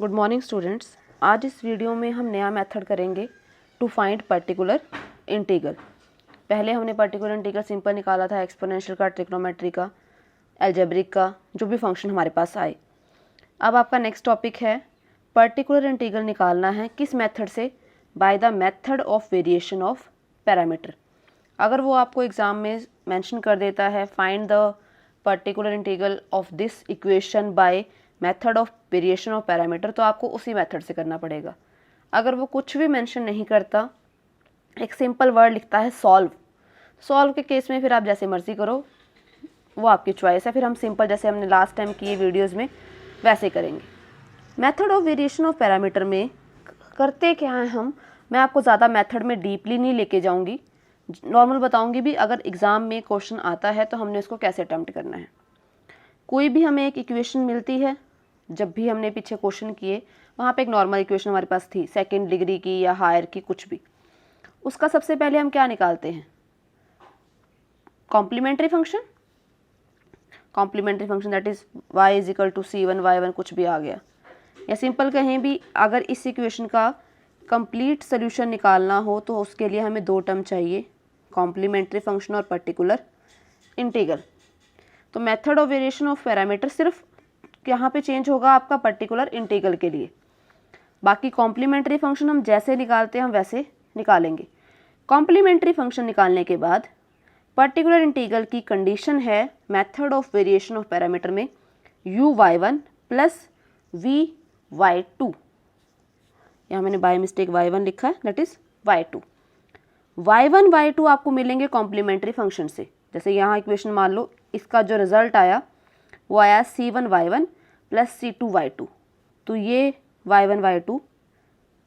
Good morning students. आज इस video में हम नया मेथड करेंगे टू फाइंड पर्टिकुलर इंटीग्रल। पहले हमने पर्टिकुलर इंटीग्रल सिंपल निकाला था, एक्सपोनेंशियल का, ट्रिग्नोमेट्री का, अलजेब्रिक का, जो भी फंक्शन हमारे पास आए। अब आपका नेक्स्ट टॉपिक है पर्टिकुलर इंटीग्रल निकालना है किस मेथड से? By the method of variation of parameter. अगर वो आपको एग्जाम में मेंशन कर देता है find the particular integral of this equation by method of variation of parameter, तो आपको उसी मेथड से करना पड़ेगा। अगर वो कुछ भी मेंशन नहीं करता, एक सिंपल वर्ड लिखता है सॉल्व, सॉल्व के केस में फिर आप जैसे मर्जी करो, वो आपकी चॉइस है। फिर हम सिंपल जैसे हमने लास्ट टाइम किए वीडियोज़ में वैसे करेंगे। Method of variation of parameter में करते क्या है हम, मैं आपको ज़्यादा मेथड में डीपली नहीं लेके जाऊँगी, नॉर्मल बताऊँगी भी। अगर एग्ज़ाम में क्वेश्चन आता है तो हमने उसको कैसे अटेम्प्ट करना है। कोई भी हमें एक इक्वेशन मिलती है, जब भी हमने पीछे क्वेश्चन किए वहाँ पे एक नॉर्मल इक्वेशन हमारे पास थी, सेकंड डिग्री की या हायर की, कुछ भी, उसका सबसे पहले हम क्या निकालते हैं? Complementary function. Complementary function that is y is equal to c1 y1, कुछ भी आ गया। या सिंपल कहें भी, अगर इस इक्वेशन का कंप्लीट सोल्यूशन निकालना हो तो उसके लिए हमें दो टर्म चाहिए, कॉम्प्लीमेंट्री फंक्शन और पर्टिकुलर इंटीग्रल। तो method of variation of parameter सिर्फ यहाँ पे चेंज होगा आपका पर्टिकुलर इंटीग्रल के लिए। बाकी कॉम्प्लीमेंट्री फंक्शन हम जैसे निकालते हैं हम वैसे निकालेंगे। कॉम्प्लीमेंट्री फंक्शन निकालने के बाद पर्टिकुलर इंटीग्रल की कंडीशन है method of variation of parameter में u(y1) प्लस v(y2). यहाँ मैंने बाय मिस्टेक y1 लिखा है, that is y2। y1 y2 आपको मिलेंगे कॉम्प्लीमेंट्री फंक्शन से। जैसे यहाँ इक्वेशन मान लो, इसका जो रिजल्ट आया वो आया c1 y1 plus c2 y2, तो ये y1 y2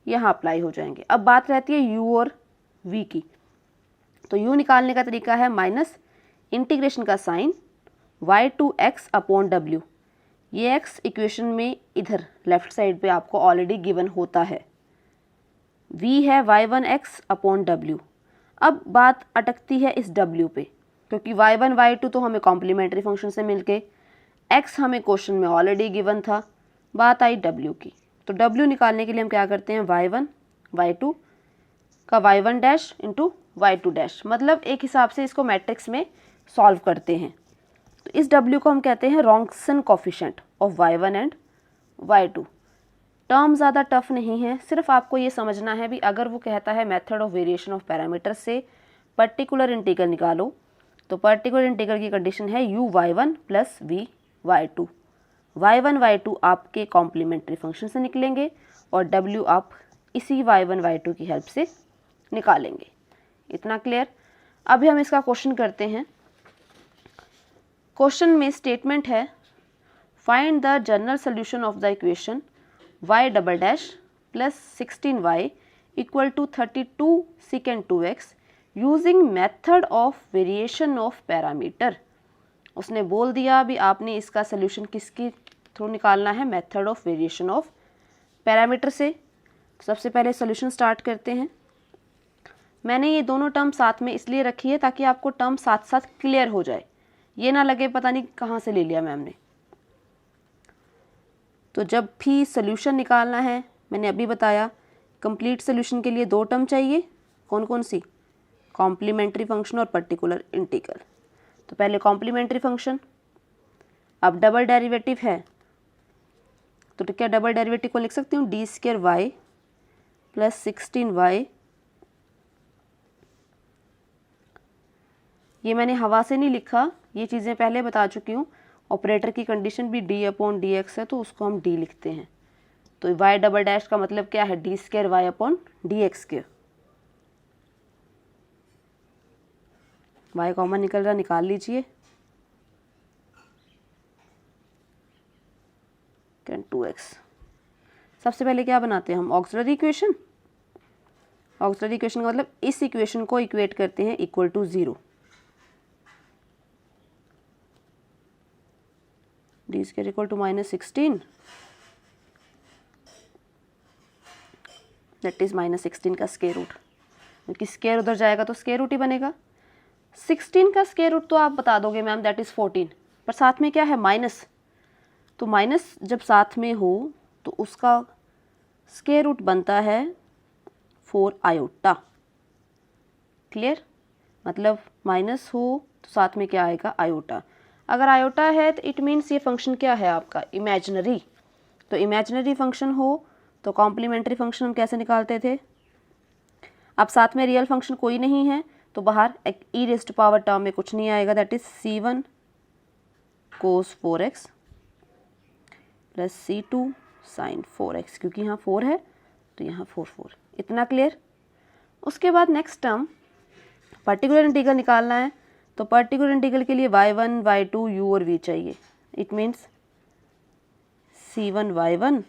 यहाँ अप्लाई हो जाएंगे। अब बात रहती है u और v की, तो u निकालने का तरीका है माइनस इंटीग्रेशन का साइन y2x अपॉन w। ये x इक्वेशन में इधर लेफ्ट साइड पे आपको ऑलरेडी गिवन होता है, v है y1x अपॉन w। अब बात अटकती है इस w पे, क्योंकि y1 y2 तो हमें कॉम्प्लीमेंट्री फंक्शन से मिलके, x हमें क्वेश्चन में ऑलरेडी गिवन था। बात आई w की, तो w निकालने के लिए हम क्या करते हैं, y1 y2 का y1 dash into y2 dash, मतलब एक हिसाब से इसको मैट्रिक्स में सॉल्व करते हैं। तो इस w को हम कहते हैं Ronson coefficient of y1 and y2। Term ज़्यादा टफ नहीं है, सिर्फ आपको ये समझना है भी अगर वो कहता है method of variation of parameter से पर्टिकुलर इंटीग्रल निकालो, तो पर्टिकुलर इंटीग्रल की कंडीशन है u(y1) plus v(y2). y1 y2 आपके कॉम्प्लीमेंट्री फंक्शन से निकलेंगे और w आप इसी y1 y2 की हेल्प से निकालेंगे। इतना क्लियर? अभी हम इसका क्वेश्चन करते हैं। क्वेश्चन में स्टेटमेंट है find the general solution of the equation y double dash plus 16y equal to 32 secant 2x using method of variation of parameter. उसने बोल दिया अभी आपने इसका सोल्यूशन किसके थ्रू निकालना है, method of variation of parameter से। सबसे पहले सोल्यूशन स्टार्ट करते हैं। मैंने ये दोनों टर्म साथ में इसलिए रखी है ताकि आपको टर्म साथ साथ क्लियर हो जाए, ये ना लगे पता नहीं कहाँ से ले लिया मैम ने। तो जब भी सोल्यूशन निकालना है, मैंने अभी बताया कंप्लीट सोल्यूशन के लिए दो टर्म चाहिए, कौन कौन सी, कॉम्प्लीमेंट्री फंक्शन और पर्टिकुलर इंटीग्रल। तो पहले कॉम्प्लीमेंट्री फंक्शन, अब डबल डेरिवेटिव है तो क्या डबल डेरिवेटिव को लिख सकती हूँ d² प्लस 16y। ये मैंने हवा से नहीं लिखा, ये चीज़ें पहले बता चुकी हूँ। ऑपरेटर की कंडीशन भी d अपॉन dx है, तो उसको हम d लिखते हैं। तो y डबल डैश का मतलब क्या है, d² upon dx²। y common निकल रहा, निकाल लीजिए, 2x। सबसे पहले क्या बनाते हैं हम, ऑक्सिलरी इक्वेशन। ऑक्सिलरी इक्वेशन का मतलब इस इक्वेशन को इक्वेट करते हैं equal to 0। d² equal to minus 16, that is minus 16 का स्क्वायर रूट, क्योंकि स्क्वायर उधर जाएगा तो स्क्वायर रूट ही बनेगा। 16 का स्क्वायर रूट तो आप बता दोगे मैम दैट इज 14, पर साथ में क्या है माइनस, तो माइनस जब साथ में हो तो उसका स्क्वायर रूट बनता है 4 आयोटा। क्लियर? मतलब माइनस हो तो साथ में क्या आएगा, आयोटा। अगर आयोटा है तो इट मीन्स ये फंक्शन क्या है आपका, इमेजिनरी। तो इमेजिनरी फंक्शन हो तो कॉम्प्लीमेंट्री फंक्शन हम कैसे निकालते थे। अब साथ में रियल फंक्शन कोई नहीं है तो बाहर e raise to power term में कुछ नहीं आएगा, that is c1 cos 4x plus c2 sin 4x, क्योंकि यहाँ 4 है तो यहाँ 4। इतना क्लियर? उसके बाद नेक्स्ट टर्म पर्टिकुलर इंटीग्रल निकालना है, तो पर्टिकुलर इंटीग्रल के लिए y1 y2 u और v चाहिए। It means c1 y1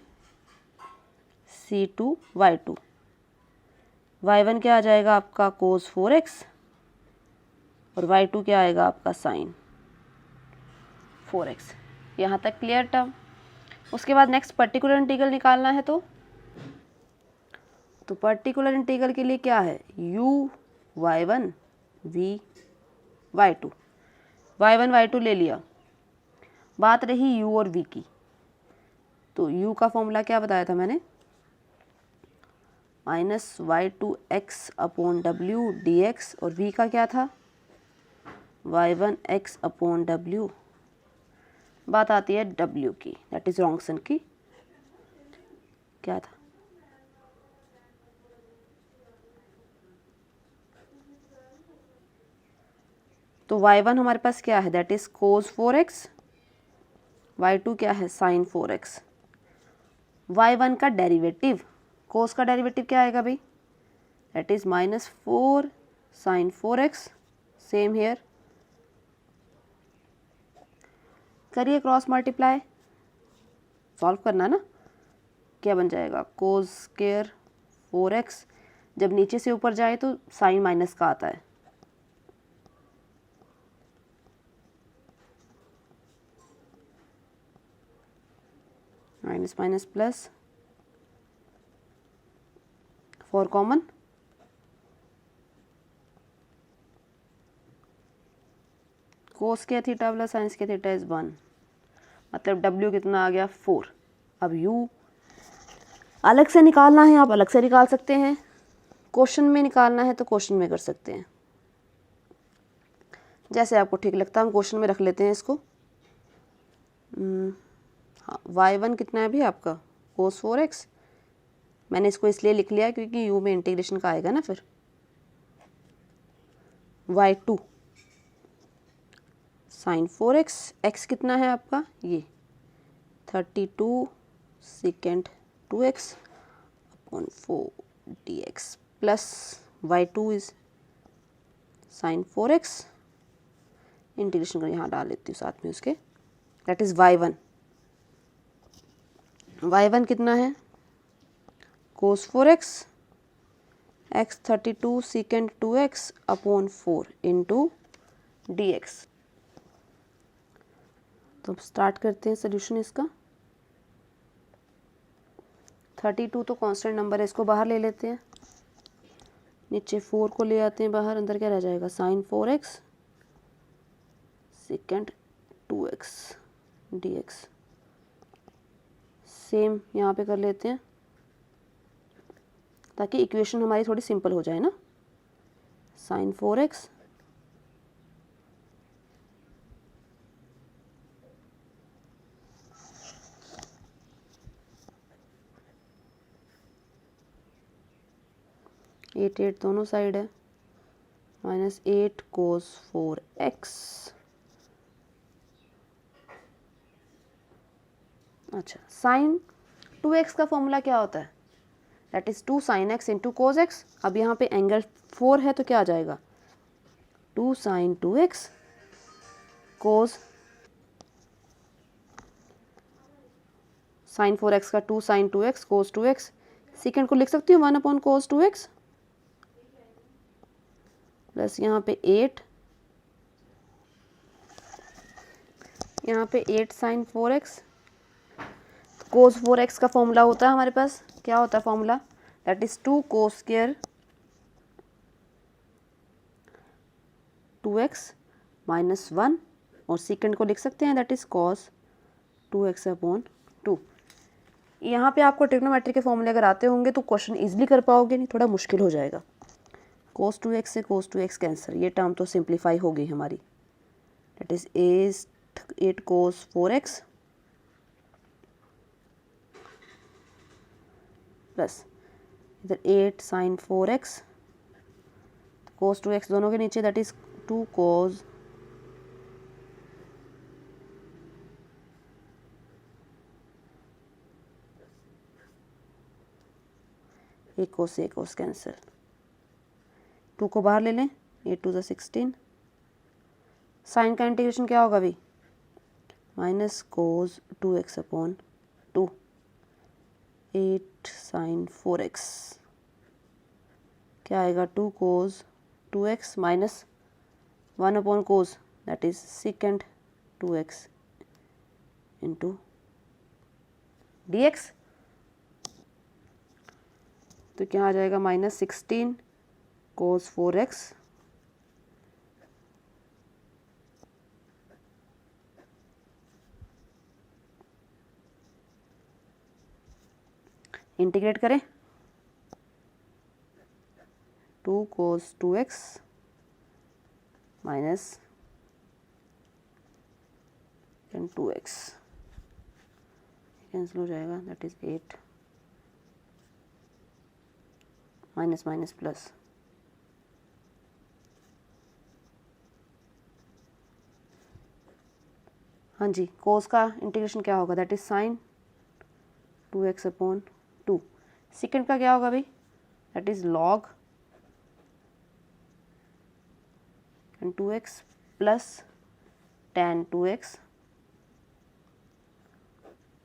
c2 y2। y1 क्या आ जाएगा आपका cos 4x और y2 क्या आएगा आपका sin 4x। यहाँ तक क्लियर टर्म? उसके बाद नेक्स्ट पर्टिकुलर इंटीग्रल निकालना है, तो पर्टिकुलर इंटीग्रल के लिए क्या है, u y1 v y2। y1 y2 ले लिया, बात रही u और v की। तो u का फॉर्मूला क्या बताया था मैंने, minus y2x upon w dx, और v का क्या था, y1x अपॉन w। बात आती है w की, दैट इज रॉन्गसन की। क्या था, तो y1 हमारे पास क्या है, that is cos 4x, y2 क्या है sin 4x। y1 का डेरिवेटिव, cos का डेरिवेटिव क्या आएगा भाई, that is -4 sin 4x। Same here, करिए क्रॉस मल्टीप्लाई, सॉल्व करना ना। क्या बन जाएगा, cos स्क्वायर 4x, जब नीचे से ऊपर जाए तो साइन माइनस का आता है, माइनस माइनस प्लस, 4 कॉमन, कोस के थीटा प्लस साइंस के थीटा इज 1, मतलब w कितना आ गया 4। अब u अलग से निकालना है, आप अलग से निकाल सकते हैं, क्वेश्चन में निकालना है तो क्वेश्चन में कर सकते हैं, जैसे आपको ठीक लगता है। हम क्वेश्चन में रख लेते हैं इसको। हाँ, y1 कितना है भी आपका cos 4x, मैंने इसको इसलिए लिख लिया क्योंकि u में इंटीग्रेशन का आएगा ना। फिर y2 sin 4x, x कितना है आपका, ये 32 second 2x upon 4 dx plus y2 is sin 4x, integration कर यहाँ डाल लेती हूँ साथ में उसके, दैट इज y1। y1 कितना है cos 4x, x 32 second 2x upon 4 into dx। तो स्टार्ट करते हैं सोल्यूशन इसका। 32 तो कांस्टेंट नंबर है, इसको बाहर ले लेते हैं, नीचे 4 को ले आते हैं बाहर, अंदर क्या रह जाएगा sin 4x second 2x dx। Same यहाँ पे कर लेते हैं ताकि इक्वेशन हमारी थोड़ी सिंपल हो जाए ना। sin 4x एट एट दोनों साइड है, -8 cos 4x। अच्छा, sin 2x का फॉर्मूला क्या होता है, that is 2 sin x into cos x. अब यहाँ पे एंगल 4 है तो क्या आ जाएगा 2 sin 2x कोस sin 4x का 2 sin 2x कोस 2x। सेकेंड को लिख सकती हूँ 1 अपॉन कोस 2x प्लस यहाँ पे 8, यहाँ पे 8 sin 4x। कोस 4x का फॉर्मूला होता है हमारे पास, क्या होता है formula, that is 2 cos square 2x minus 1, और सेकेंड को लिख सकते हैं that is cos 2x upon 2। यहाँ पे आपको ट्रिग्नोमेट्री के फॉर्मूले अगर आते होंगे तो क्वेश्चन इजीली कर पाओगे, नहीं थोड़ा मुश्किल हो जाएगा। cos 2x से cos 2x कैंसर, ये टर्म तो सिंप्लीफाई हो गई हमारी, that is 8 cos 4x plus इधर 8 sin 4x, cos 2x दोनों के नीचे, that is 2 cos 1 cos cancel, 2 को बाहर ले लें, 8 2 16, साइन का इंटीग्रेशन क्या होगा अभी, minus cos 2x upon 2, 8 sin 4x, क्या आएगा 2 cos 2x minus 1 upon cos, that is secant 2x into dx, तो क्या आ जाएगा -16 cos 4x इंटीग्रेट करें 2 cos 2x minus 2x cancel हो जाएगा, that is 8 minus minus plus, हाँ जी, कोस का इंटीग्रेशन क्या होगा, that is sine 2x upon 2, second का क्या होगा भाई, that is log and 2x plus tan 2x,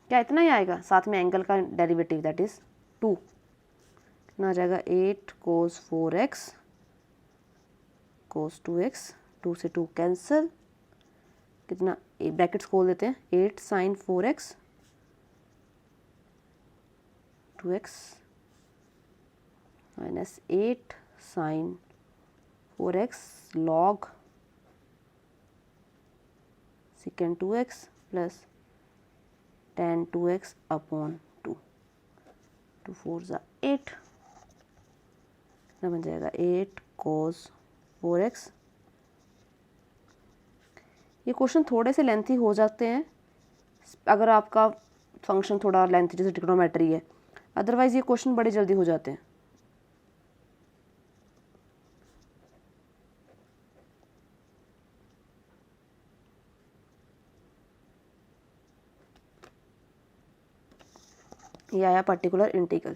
क्या इतना ही आएगा, साथ में एंगल का डेरिवेटिव दैट इज 2, कितना आ जाएगा 8 cos 4x cos 2x, 2 से 2 कैंसिल, कितना ब्रैकेट्स खोल देते हैं, 8 sin 4x 2x minus 8 sin 4x log secant 2x plus tan 2x upon 2, 2 4 8, कितना बन जाएगा 8 cos 4x। ये क्वेश्चन थोड़े से लेंथी हो जाते हैं अगर आपका फंक्शन थोड़ा लेंथी जैसे ट्रिग्नोमेट्री है, अदरवाइज ये क्वेश्चन बड़े जल्दी हो जाते हैं। ये आया पर्टिकुलर इंटीग्रल।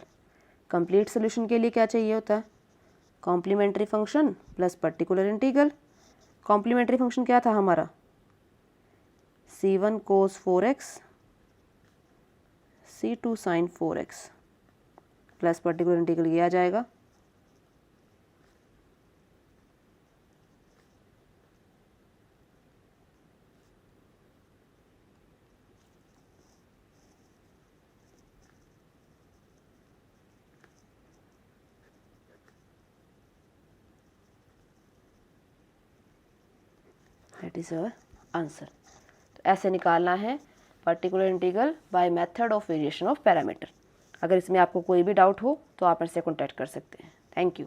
कंप्लीट सोल्यूशन के लिए क्या चाहिए होता है, complementary function plus particular integral. Complementary function क्या था हमारा, c1 cos 4x c2 sin 4x plus particular integral ये आ जाएगा, दैट इज अवर आंसर। तो ऐसे निकालना है particular integral by method of variation of parameter. अगर इसमें आपको कोई भी डाउट हो तो आप मेरे से कॉन्टैक्ट कर सकते हैं। Thank you.